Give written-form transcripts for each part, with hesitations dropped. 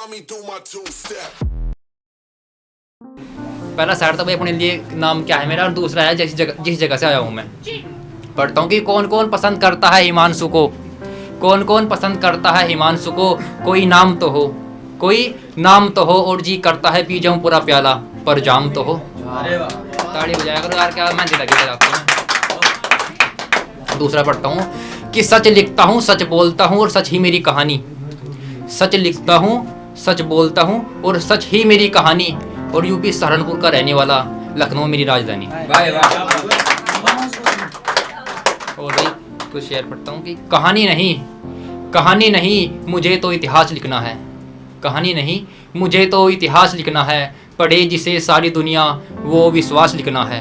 saw me do my two-step. पहला sad था भाई अपने लिए नाम क्या है मेरा, और दूसरा है जिस जगह से आया हूँ मैं। पढ़ता हूँ कि कौन कौन पसंद करता है हिमांशु को, कौन कौन पसंद करता है हिमांशु को, कोई नाम तो हो, कोई नाम तो हो, और जी करता है पी जाऊँ पूरा प्याला पर जाम तो हो। ताड़ी बजाया करो यार, क्या मेहंदी लगी बजाते हैं। दूसरा पढ़ता हूँ कि सच लिखता हूँ सच बोलता हूँ और सच ही मेरी कहानी, सच लिखता हूँ सच बोलता हूँ और सच ही मेरी कहानी, और यूपी सहारनपुर का रहने वाला, लखनऊ मेरी राजधानी। और भाई कुछ शेर पढ़ता हूँ कि कहानी नहीं, कहानी नहीं मुझे तो इतिहास लिखना है, कहानी नहीं मुझे तो इतिहास लिखना है, पढ़े जिसे सारी दुनिया वो विश्वास लिखना है,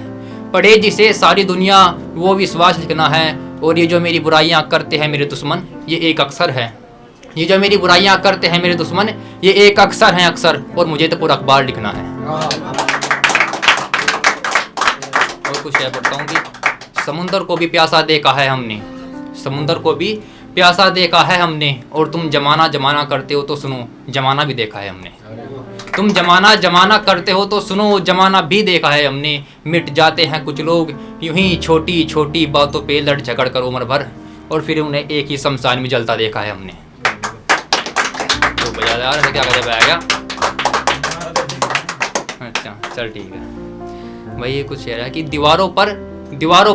पढ़े जिसे सारी दुनिया वो विश्वास लिखना है, और ये जो मेरी बुराइयां करते हैं मेरे दुश्मन ये एक अक्सर है, ये जो मेरी बुराइयां करते हैं मेरे दुश्मन ये एक अक्सर हैं अक्सर, और मुझे तो पूरा अखबार लिखना है। और कुछ शेर पढ़ता हूँ कि समुंदर को भी प्यासा देखा है हमने, समुंदर को भी प्यासा देखा है हमने, और तुम जमाना जमाना करते हो तो सुनो जमाना भी देखा है हमने, तुम जमाना जमाना करते हो तो सुनो जमाना भी देखा है हमने, मिट जाते हैं कुछ लोग यूं ही छोटी छोटी बातों पे लड़ झगड़ कर उम्र भर, और फिर उन्हें एक ही शमशान में जलता देखा है हमने। तो बजा यार क्या गजब आएगा। अच्छा चल ठीक है भाई। ये कुछ शेर है कि दीवारों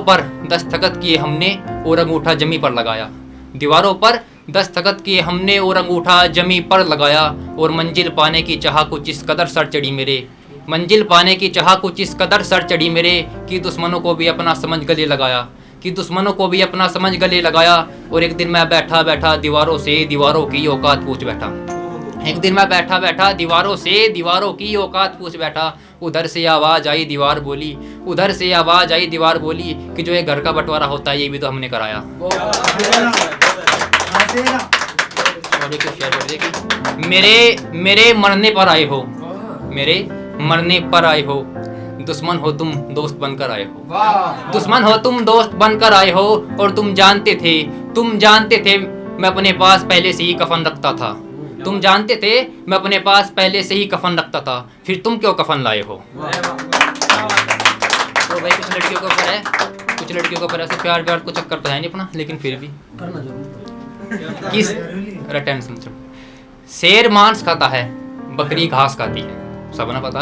पर दस्तखत किए हमने और अंगूठा जमी पर लगाया, दीवारों पर दस्तखत किए हमने और अंगूठा जमी पर लगाया, और मंजिल पाने की चाह कुछ इस कदर सर चढ़ी मेरे, मंजिल पाने की चाह कुछ इस कदर सर चढ़ी मेरे, कि दुश्मनों को भी अपना समझ गले लगाया, कि दुश्मनों को भी अपना समझ गले लगाया, और एक दिन मैं बैठा बैठा दीवारों से दीवारों की औकात पूछ बैठा, एक दिन मैं बैठा बैठा दीवारों से दीवारों की औकात पूछ बैठा, उधर से आवाज आई दीवार बोली, उधर से आवाज आई दीवार बोली, कि जो ये घर का बंटवारा होता है ये भी तो हमने कराया। मेरे मरने पर आए हो, मेरे मरने पर आए हो, दुश्मन हो तुम दोस्त बनकर आए हो, दुश्मन हो तुम दोस्त बनकर आए हो, और तुम जानते थे मैं अपने पास पहले से ही कफन रखता था, तुम जानते थे मैं अपने पास पहले से ही कफन रखता था, फिर तुम क्यों कफन लाए हो। तो भाई कुछ लड़कियों को ऊपर है, कुछ लड़कियों को ऊपर ऐसे प्यार व्यार को चक्कर तो है नहीं अपना, लेकिन फिर भी किस टेंशन। शेर मांस खाता है बकरी घास खाती है, सब ना पता।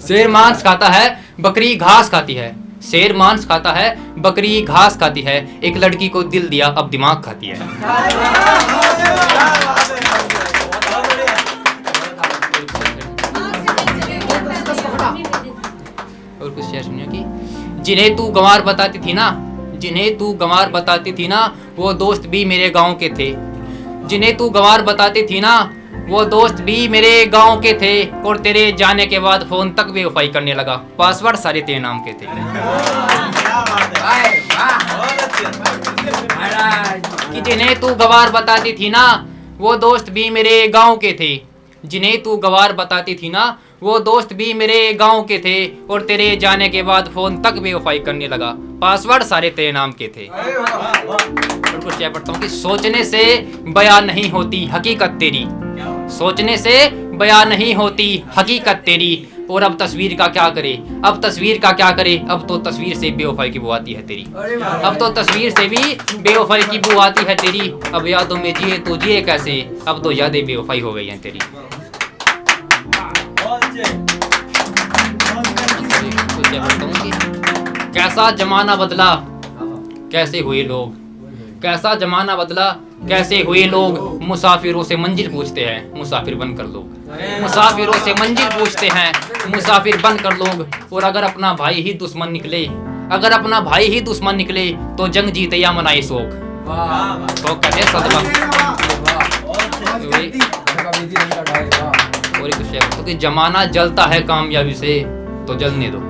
शेर मांस खाता है बकरी घास खाती है, शेर मांस खाता है बकरी घास खाती है, एक लड़की को दिल दिया अब दिमाग खाती है। और कुछ शेर सुनिए कि जिन्हें तू गंवार बताती थी ना, जिन्हें तू गंवार बताती थी ना वो दोस्त भी मेरे गांव के थे, जिन्हें तू गंवार बताती थी ना वो दोस्त भी मेरे गांव के थे, और तेरे जाने के बाद फोन तक बेवफाई करने लगा, पासवर्ड सारे तेरे नाम के थे। कि जिन्हें तू गंवार बताती थी ना वो दोस्त भी मेरे गांव के थे, जिन्हें तू गंवार बताती थी ना वो दोस्त भी मेरे गांव के थे, और तेरे जाने के बाद फोन तक बेवफाई करने लगा, पासवर्ड सारे तेरे नाम के थे। और कुछ क्या पढ़ता हूँ कि सोचने से बयान नहीं होती हकीकत तेरी, सोचने से बयान नहीं होती हकीकत तेरी, और अब तस्वीर का क्या करे, अब तस्वीर का क्या करे, अब तो तस्वीर से बेवफाई की बू आती है तेरी, अब तो तस्वीर से भी बेवफाई की बू आती है तेरी, अब यादों में जिए तो जिए कैसे, अब तो यादें बेवफाई हो गई हैं तेरी। कैसा जमाना बदला कैसे हुए लोग, कैसा जमाना बदला कैसे हुए लोग, मुसाफिरों से मंजिल पूछते हैं मुसाफिर बनकर लोग, मुसाफिरों से मंजिल पूछते हैं मुसाफिर बनकर लोग, और अगर अपना भाई ही दुश्मन निकले, अगर अपना भाई ही दुश्मन निकले तो जंग जीते या मनाए शोक, तो कहते सदमा। और कुछ है तो कि जमाना जलता है कामयाबी से तो जलने दो,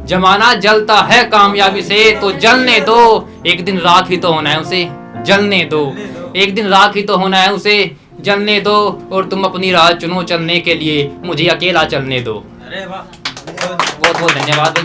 जमाना जलता है कामयाबी से तो जलने दो, एक दिन राख ही तो होना है उसे जलने दो, एक दिन राख ही तो होना है उसे जलने दो, और तुम अपनी राह चुनो चलने के लिए मुझे अकेला चलने दो। बहुत बहुत धन्यवाद।